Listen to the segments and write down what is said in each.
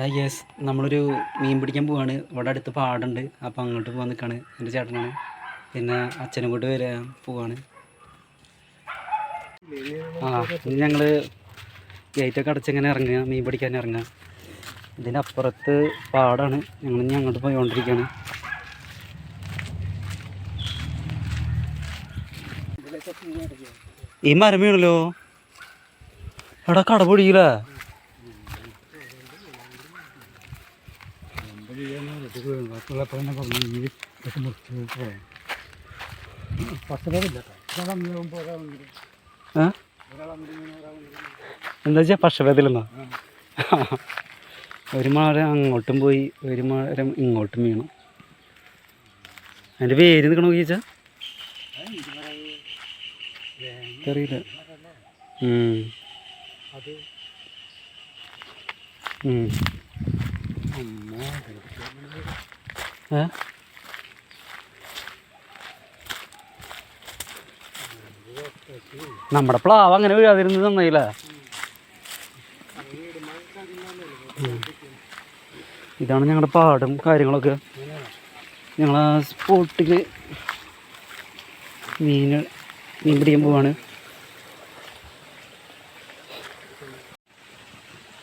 Yes, നമ്മളൊരു മീൻ പിടിക്കാൻ പോവാണ്. ഇവിടെ അടുത്ത് പാടുണ്ട്, അപ്പോൾ അങ്ങോട്ട് പോകാൻ നിൽക്കുകയാണ്. എൻ്റെ ചേട്ടനാണ്, പിന്നെ അച്ഛനും കൂട്ടി വരാൻ പോവാണ്. ഇനി ഞങ്ങൾ ഗേറ്റൊക്കെ അടച്ചിങ്ങനെ ഇറങ്ങുക, മീൻ പിടിക്കാൻ ഇറങ്ങുക. ഇതിൻ്റെ അപ്പുറത്ത് പാടാണ്, ഞങ്ങൾ ഇനി അങ്ങോട്ട് പോയിക്കൊണ്ടിരിക്കുകയാണ്. ഈ മരം വീണല്ലോ, എടാ കട പൊടിയില്ല. എന്താ വെച്ചാൽ പക്ഷഭേദത്തിലെന്നോ? ഒരു മരം അങ്ങോട്ടും പോയി, ഒരു മരം ഇങ്ങോട്ടും വീണു. അതിൻ്റെ പേര് നിൽക്കണോ ചോദിച്ചാൽ അറിയില്ല. നമ്മുടെ പ്ലാവ് അങ്ങനെ വീഴാതിരുന്നത് നന്നായില്ല. ഇതാണ് ഞങ്ങളുടെ പാടും കാര്യങ്ങളൊക്കെ. ഞങ്ങൾ ആ സ്പോട്ടിൽ മീൻ പിടിക്കാൻ പോവാണ്.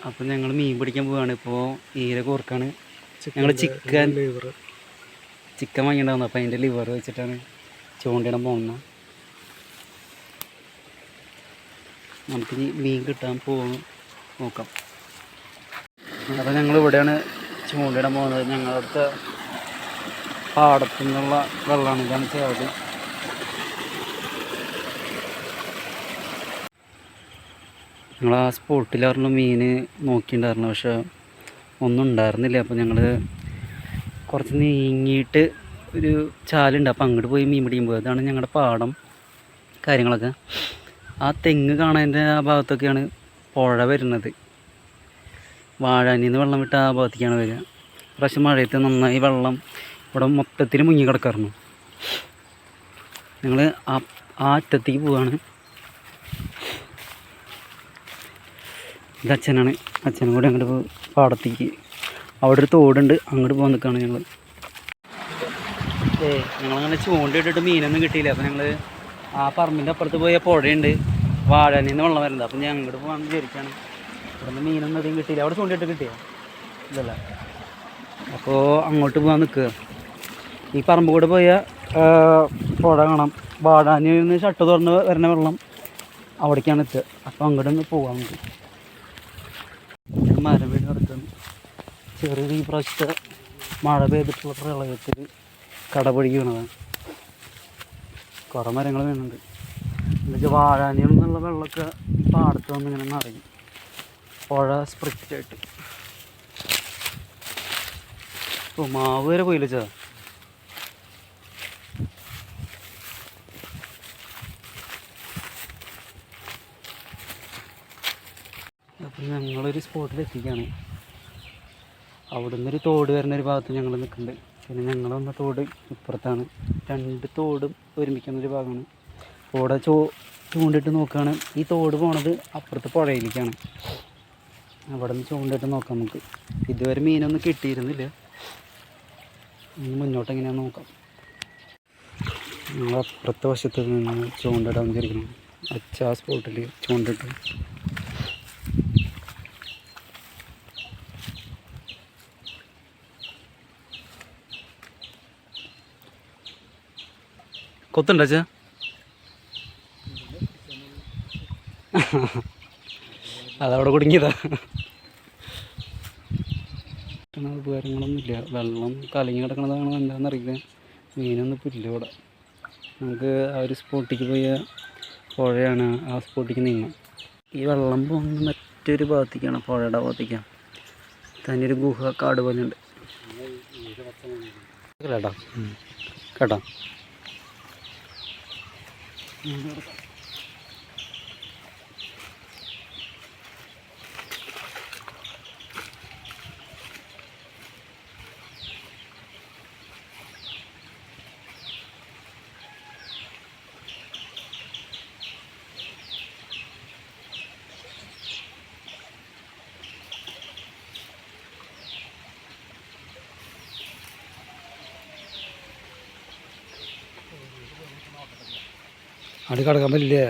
അപ്പം ഞങ്ങൾ മീൻ പിടിക്കാൻ പോവാണ്. ഇപ്പോൾ ഈര കോർക്കാണ്. ഞങ്ങൾ ചിക്കൻ വാങ്ങിയിട്ടുണ്ടാവുന്നു. അപ്പം അതിൻ്റെ ലിവർ വെച്ചിട്ടാണ് ചൂണ്ടിടാൻ പോകുന്നത്. നമുക്കിനി മീൻ കിട്ടാൻ നോക്കാം. അപ്പോൾ ഞങ്ങൾ ഇവിടെയാണ് ചൂണ്ടിടാൻ പോകുന്നത്. ഞങ്ങളുടെ പാടത്തു നിന്നുള്ള വെള്ളമാണ്. ഇതാണ് ചേർത്ത്. ഞങ്ങൾ ആ സ്പോട്ടിലായിരുന്നു മീൻ നോക്കിയിട്ടുണ്ടായിരുന്നു, പക്ഷെ ഒന്നും ഉണ്ടായിരുന്നില്ല. അപ്പോൾ ഞങ്ങൾ കുറച്ച് നീങ്ങിയിട്ട് ഒരു ചാലുണ്ട്, അപ്പോൾ അങ്ങോട്ട് പോയി മീൻ പിടിക്കാൻ പോയി. അതാണ് ഞങ്ങളുടെ പാടം കാര്യങ്ങളൊക്കെ. ആ തെങ്ങ് കാണാൻ്റെ ആ ഭാഗത്തൊക്കെയാണ് പുഴ വരുന്നത്. വാഴാനിൽ നിന്ന് വെള്ളം വിട്ട് ആ ഭാഗത്തേക്കാണ് വരിക. പ്രാവശ്യം മഴയത്ത് നന്നായി വെള്ളം ഇവിടെ മൊത്തത്തിൽ മുങ്ങി കിടക്കാറുണ്ട്. ഞങ്ങൾ ആ അറ്റത്തേക്ക് പോവാണ്. ഇത് അച്ഛനാണ്. അച്ഛനും കൂടി അങ്ങോട്ട് പാടത്തേക്ക്, അവിടെ ഒരു തോടുണ്ട്, അങ്ങോട്ട് പോകാൻ നിൽക്കുകയാണ് ഞങ്ങൾ. ഞങ്ങളങ്ങനെ ചൂണ്ടിട്ടിട്ട് മീനൊന്നും കിട്ടിയില്ല. അപ്പോൾ ഞങ്ങൾ ആ പറമ്പിൻ്റെ അപ്പുറത്ത് പോയ പുഴയുണ്ട്, വാഴാനിൽ നിന്ന് വെള്ളം വരുന്നത്. അപ്പം ഞാൻ അങ്ങോട്ട് പോകാൻ വിചാരിക്കുകയാണ്. ഇവിടെ നിന്ന് മീനൊന്നും അധികം കിട്ടിയില്ല. അവിടെ ചൂണ്ടിയിട്ട് കിട്ടിയോ? ഇതല്ല. അപ്പോൾ അങ്ങോട്ട് പോകാൻ നിൽക്കുക. ഈ പറമ്പ് കൂടെ പോയ പുഴ കാണാം. വാഴാനിൽ നിന്ന് ഷട്ട് തുറന്ന് വരുന്ന വെള്ളം അവിടേക്കാണ് എത്തുക. അപ്പോൾ അങ്ങോട്ട് ഒന്ന് പോകാൻ നമുക്ക്. മരം വീട് കിടക്കുന്നു. ചെറിയ ഈ പ്രാവശ്യത്തെ മഴ പെയ്തിട്ടുള്ള പ്രളയത്തിൽ കടപൊഴുകി വീണതാണ്. കുറേ മരങ്ങൾ വീണുണ്ട്. എന്നുവെച്ചാൽ വാഴാനിയിൽ നിന്നുള്ള വെള്ളമൊക്കെ പാടത്ത് വന്ന് ഇങ്ങനെ നിറയും, പുഴ സ്പ്രിക്റ്റായിട്ട്. ഇപ്പോൾ മാവ് വരെ പോയില്ല ചാ. അപ്പം ഞങ്ങളൊരു സ്പോട്ടിൽ എത്തിക്കുകയാണ്. അവിടെ നിന്നൊരു തോട് വരുന്നൊരു ഭാഗത്ത് ഞങ്ങൾ നിൽക്കുന്നുണ്ട്. പിന്നെ ഞങ്ങൾ വന്ന തോട് ഇപ്പുറത്താണ്. രണ്ട് തോടും ഒരുമിക്കുന്നൊരു ഭാഗമാണ്. തോടെ ചൂണ്ടിട്ട് നോക്കുകയാണ്. ഈ തോട് പോണത് അപ്പുറത്ത് പുഴയിലേക്കാണ്. അവിടെ നിന്ന് ചൂണ്ടിട്ട് നോക്കാം നമുക്ക്. ഇതുവരെ മീനൊന്നും കിട്ടിയിരുന്നില്ല. ഇനി മുന്നോട്ട് എങ്ങനെയാണെന്ന് നോക്കാം. ഞങ്ങൾ അപ്പുറത്തെ വശത്ത് നിന്ന് ചൂണ്ടിടാൻ വിചാരിക്കണം. ആ സ്പോട്ടിൽ ചൂണ്ടിട്ട് കൊത്തുണ്ടച്ചാ? അതവിടെ കുടുങ്ങിയതാ. ഉപകാരങ്ങളൊന്നുമില്ല. വെള്ളം കലങ്ങി കിടക്കണതാണോ എന്താണെന്നറിയില്ല. മീനൊന്നും ഇപ്പം ഇല്ല ഇവിടെ. നമുക്ക് ആ ഒരു സ്പോട്ടിലേക്ക് പോയ പുഴയാണ്, ആ സ്പോട്ടിലേക്ക് നീങ്ങാം. ഈ വെള്ളം പോകുന്ന മറ്റൊരു ഭാഗത്തേക്കാണ്, പുഴയുടെ ഭാഗത്തേക്കാണ്. തന്നെ ഒരു ഗുഹ കാട് പോലെ ഉണ്ട് കേട്ടോ. കേട്ടോ അടി കിടക്കാൻ പറ്റില്ലേ?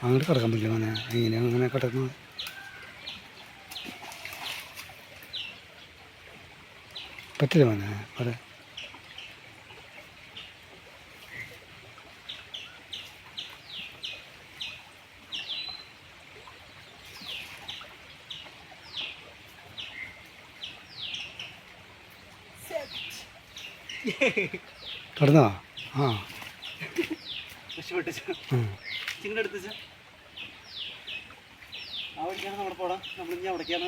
അങ്ങോട്ട് കിടക്കാൻ പറ്റില്ല മോനെ. എങ്ങനെയാണ് അങ്ങനെ കിടക്കുന്നത്? പറ്റില്ല മോനെ. അവിടെ കിടന്നോ? ആ അവിടേക്കാണ് നമ്മുടെ പോടാ. നമ്മളിനി അവിടേക്കാണ്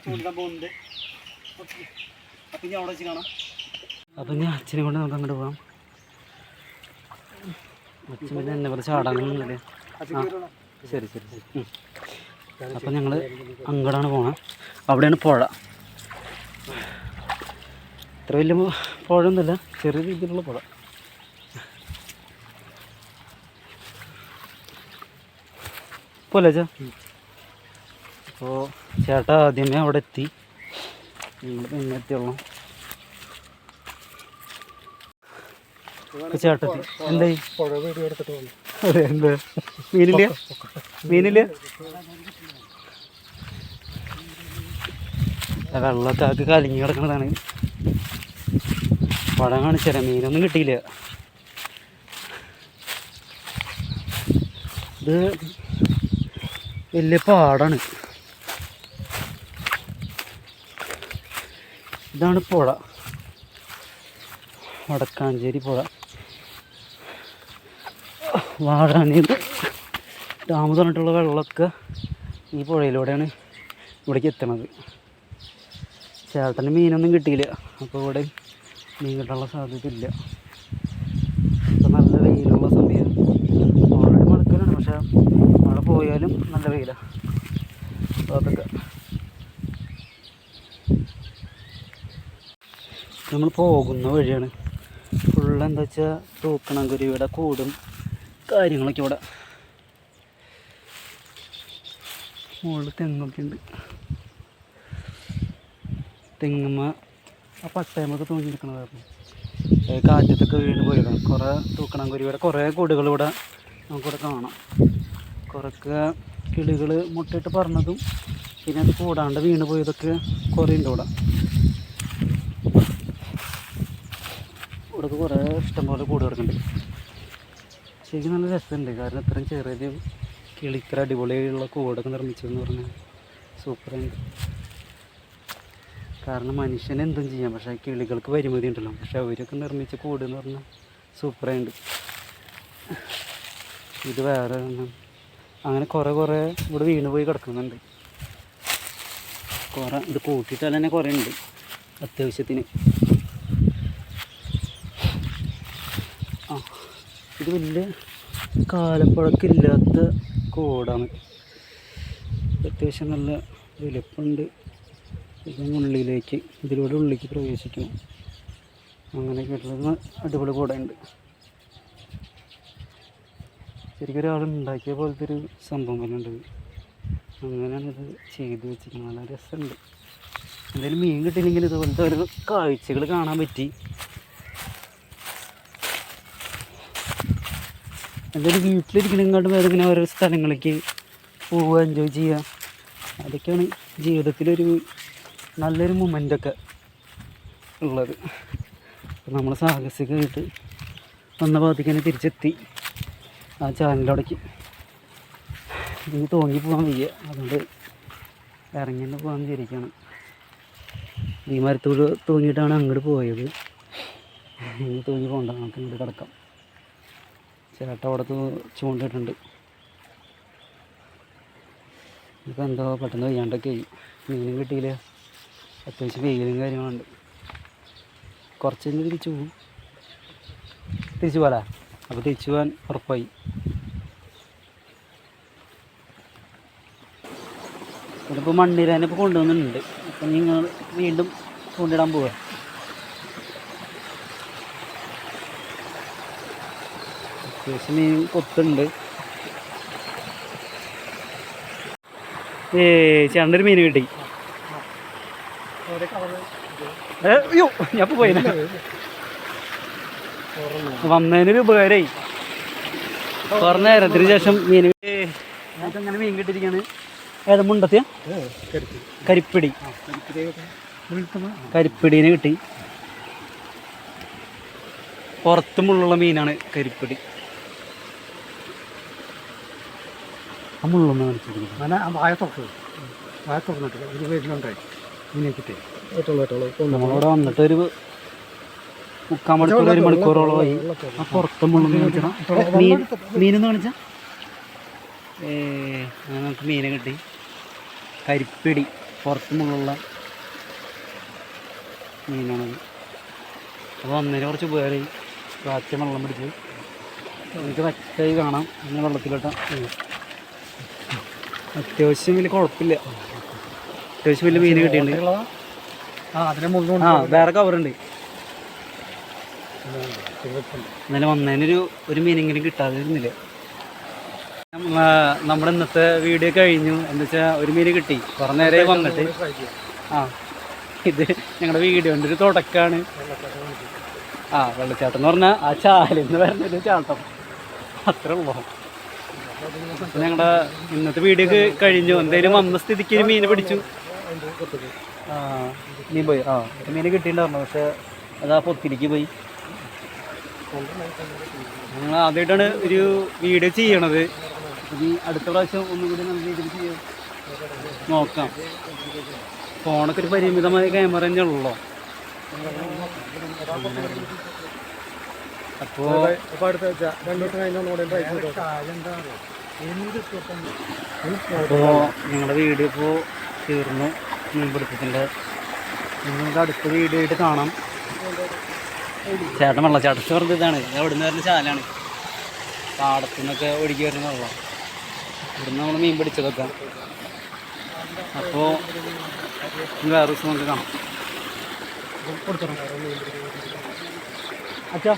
ചൂണ്ടിടാൻ പോകുന്നത്. ഓക്കെ, അപ്പം ഇനി അവിടെ വെച്ച് കാണാം. അപ്പം ഇനി അച്ഛനെ കൊണ്ട് നമുക്ക് അങ്ങോട്ട് പോകാം. അച്ഛൻ പിന്നെ എന്നെ പോലെ ചാടാനൊന്നുമില്ലേ? ആ ശരി ശരി ശരി. അപ്പം ഞങ്ങൾ അങ്ങോട്ടാണ് പോകണം. അവിടെയാണ് പുഴ. ഇത്ര വലിയ പുഴയൊന്നുമില്ല, ചെറിയ രീതിയിലുള്ള പുഴ. പോലെ ചാ. അപ്പോൾ ചേട്ടാ ആദ്യമേ അവിടെ എത്തി. നിങ്ങൾ പിന്നെ എത്തിയുള്ളൂ. ചേട്ടത്തി എന്തായി? അതെ, എന്താ മീനില്ല? മീനില്ല? വെള്ളത്താക്ക് കലങ്ങി കിടക്കുന്നതാണ്. പടം കാണിച്ചു തരാം. മീനൊന്നും കിട്ടിയില്ല. ഇത് വലിയ പാടാണ്. ഇതാണ് പുഴ, വടക്കാഞ്ചേരി പുഴ. വാഴാനിയിൽ ഡാം തന്നിട്ടുള്ള വെള്ളമൊക്കെ ഈ പുഴയിലൂടെയാണ് ഇവിടേക്ക് എത്തണത്. ചേട്ടന് മീനൊന്നും കിട്ടിയില്ല, അപ്പോൾ ഇവിടെ മീൻ കിട്ടാനുള്ള സാധ്യത ഇല്ല. ഇപ്പം നല്ല വെയിലുള്ള സമയം. ഓൾറെഡി മഴക്കാലാണ്, പക്ഷേ മഴ പോയാലും നല്ല വെയിലാണ്. അപ്പോൾ അതൊക്കെ നമ്മൾ പോകുന്ന വഴിയാണ്. ഫുള്ളെന്താ വെച്ചാൽ തൂക്കണാങ്കുരുവിയുടെ കൂടും കാര്യങ്ങളൊക്കെ ഇവിടെ. മുകളിൽ തെങ്ങൊക്കെ ഉണ്ട്. തെങ്ങുമ്മ ആ പട്ടയമൊക്കെ തൂങ്ങിയിരിക്കണതായിരുന്നു. കാറ്റത്തൊക്കെ വീണ് പോയതാണ്. കുറേ തൂക്കണാങ്കുരുവിയുടെ കുറേ കൂടുകൾ ഇവിടെ നമുക്കിവിടെ കാണാം. കുറേയൊക്കെ കിളികൾ മുട്ടയിട്ട് പറഞ്ഞതും പിന്നെ അത് കൂടാണ്ട് വീണ് പോയതൊക്കെ കുറേ ഉണ്ട് ഇവിടെ. ഇവിടെയൊക്കെ കുറേ ഇഷ്ടംപോലെ കൂട് കിടക്കുന്നുണ്ട്. ശരിക്കും നല്ല രസമുണ്ട്. കാരണം ഇത്രയും ചെറിയ കിളിക്കര അടിപൊളിയുള്ള കൂടൊക്കെ നിർമ്മിച്ചതെന്ന് പറഞ്ഞാൽ സൂപ്പറായിട്ട്. കാരണം മനുഷ്യന് എന്തും ചെയ്യാം, പക്ഷേ കിളികൾക്ക് പരിമിതി ഉണ്ടല്ലോ. പക്ഷെ അവരൊക്കെ നിർമ്മിച്ച കൂട് എന്ന് പറഞ്ഞാൽ സൂപ്പറായിട്ട്. ഇത് വേറെ അങ്ങനെ കുറേ ഇവിടെ വീണ് പോയി കിടക്കുന്നുണ്ട്. കുറേ ഇത് കൂട്ടിയിട്ടാൽ തന്നെ കുറേ ഉണ്ട് അത്യാവശ്യത്തിന്. ആ ഇത് വലിയ കാലപ്പഴക്കമില്ലാത്ത കൂടാണ്. അത്യാവശ്യം നല്ല വലിപ്പമുണ്ട്. ഉള്ളിലേക്ക് ഇതിലൂടെ ഉള്ളിലേക്ക് പ്രവേശിക്കണം. അങ്ങനെയൊക്കെ ഉള്ളത് അടിപൊളി കൂടയുണ്ട്. ശരിക്കും ഒരാൾ ഉണ്ടാക്കിയ പോലത്തെ ഒരു സംഭവം തന്നെ ഉണ്ട്. അങ്ങനെയാണ് ഇത് ചെയ്ത് വെച്ചിരിക്കുന്നത്. നല്ല രസമുണ്ട്. എന്തായാലും മീൻ കിട്ടിയില്ലെങ്കിൽ ഇതുപോലത്തെ ഒരു കാഴ്ചകൾ കാണാൻ പറ്റി. എന്തായാലും വീട്ടിലിരിക്കണേക്കാട്ടും വേറെ ഇങ്ങനെ ഓരോ സ്ഥലങ്ങളിലേക്ക് പോവുക, എൻജോയ് ചെയ്യുക, അതൊക്കെയാണ് ജീവിതത്തിലൊരു നല്ലൊരു മൊമെൻ്റൊക്കെ ഉള്ളത്. അപ്പം നമ്മൾ സാഹസികമായിട്ട് വന്ന ഭാഗത്തേക്ക് തന്നെ തിരിച്ചെത്തി ആ ചാനലിലടക്കി. ഇനി തൂങ്ങിപ്പോകാൻ വയ്യ, അതുകൊണ്ട് ഇറങ്ങി തന്നെ പോകാൻ വിചാരിക്കുകയാണ്. ഈ മരത്തോട് തൂങ്ങിയിട്ടാണ് അങ്ങോട്ട് പോയത്. ഇനി തൂങ്ങി പോകണ്ട, നമുക്ക് ഇങ്ങോട്ട് കിടക്കാം. ചേട്ടൻ അവിടെ ചൂണ്ടിട്ടുണ്ട്. ഇപ്പം എന്തോ പെട്ടെന്ന് വയ്യാണ്ടൊക്കെ ആയി. മീനും കിട്ടിയില്ല, അത്യാവശ്യം വെയിലും കാര്യങ്ങളുണ്ട്. കുറച്ച് കഴിഞ്ഞ് തിരിച്ചു പോകാല. അപ്പോൾ തിരിച്ചു പോകാൻ ഉറപ്പായി. ഇതിപ്പോൾ മണ്ണിരാനെ ഇപ്പോൾ കൊണ്ടുവന്നിട്ടുണ്ട്. അപ്പം നിങ്ങൾ വീണ്ടും കൊണ്ടിടാൻ പോവുക. അത്യാവശ്യം മീൻ കൊത്തുണ്ട്. ചേട്ടനൊരു മീൻ കിട്ടി. അയ്യോ ഞാൻ ഇപ്പോൾ പോയി വന്നതിനൊരു ഉപകാരമായി. കുറഞ്ഞ നേരത്തിന് ശേഷം മീൻ അങ്ങനെ മീൻ കിട്ടിയിരിക്കുകയാണ്. ഏതാ മുണ്ടത്തിയ കരിപ്പിടി. കരിപ്പിടീനെ കിട്ടി. പുറത്ത് മുള്ളുള്ള മീനാണ് കരിപ്പിടി. ആ മുള്ളൊന്ന് കാണിച്ചിരിക്കുന്നത് നമ്മളവിടെ വന്നിട്ട് ഒരു 3/4 മണിക്കൂർ 1 മണിക്കൂറോളമായി. ആ പുറത്ത് മുള്ളൊന്ന് കാണിച്ചാൽ മീനെന്ന് കാണിച്ചാൽ നമുക്ക് മീനെ കിട്ടി. കരിപ്പിടി പുറത്ത് മുള്ളുള്ള മീനാണത്. അപ്പോൾ വന്നതിന് കുറച്ച് ഉപകാരമായി. കാറ്റ് വെള്ളം പിടിച്ച് എനിക്ക് വറ്റായി കാണാം. അങ്ങനെ വെള്ളത്തിലോട്ട അത്യാവശ്യം വലിയ കുഴപ്പമില്ല. അത്യാവശ്യം വലിയ മീൻ കിട്ടിയിട്ടുണ്ട്. ആ വേറെ കവറുണ്ട്. എന്നാലും വന്നതിനൊരു മീനെങ്കിലും കിട്ടാതിരുന്നില്ല. നമ്മുടെ ഇന്നത്തെ വീഡിയോ കഴിഞ്ഞു. എന്താ വെച്ചാൽ ഒരു മീൻ കിട്ടി. കുറേ നേരമായി വന്നിട്ട്. ആ ഇത് ഞങ്ങളുടെ വീഡിയോൻ്റെ ഒരു തുടക്കമാണ്. ആ വെള്ളച്ചാട്ടം എന്ന് പറഞ്ഞാൽ ആ ചാലിന്ന് വരുന്നൊരു ചാട്ടം അത്രേ ഉള്ളൂ. അപ്പം ഞങ്ങളുടെ ഇന്നത്തെ വീഡിയോ കഴിഞ്ഞു. എന്തായാലും വന്ന സ്ഥിതിക്ക് ഒരു മീൻ പിടിച്ചു. ആ മീൻ പോയി. ആ ഒരു മീൻ കിട്ടിയിട്ടുണ്ടായിരുന്നു. പക്ഷേ അതാ പൊത്തിരിക്ക് പോയി. ഞങ്ങൾ ആദ്യമായിട്ടാണ് ഒരു വീഡിയോ ചെയ്യണത്. ഇനി അടുത്ത പ്രാവശ്യം ഒന്നും കൂടി നല്ല രീതിയിൽ ചെയ്യാം നോക്കാം. ഫോണൊക്കെ ഒരു പരിമിതമായ ക്യാമറ തന്നെ ഉള്ളൂ. അപ്പോൾ ഞങ്ങളുടെ വീഡിയോ ഇപ്പോൾ തീർന്നു. മീൻപിടുത്തത്തിൻ്റെ നിങ്ങൾക്ക് അടുത്ത വീഡിയോ ആയിട്ട് കാണാം. ചേട്ടൻ വെള്ളച്ചാട്ടം വെറുതെ ഇതാണ്. അവിടെ നിന്ന് വരുന്ന ചാലാണ്. പാടത്തു നിന്നൊക്കെ ഒഴുകി വരുന്ന വെള്ളം. ഇവിടുന്ന് നമ്മൾ മീൻ പിടിച്ചതൊക്കെ. അപ്പോൾ വേറെ ദിവസം നമുക്ക് കാണാം. അച്ഛാ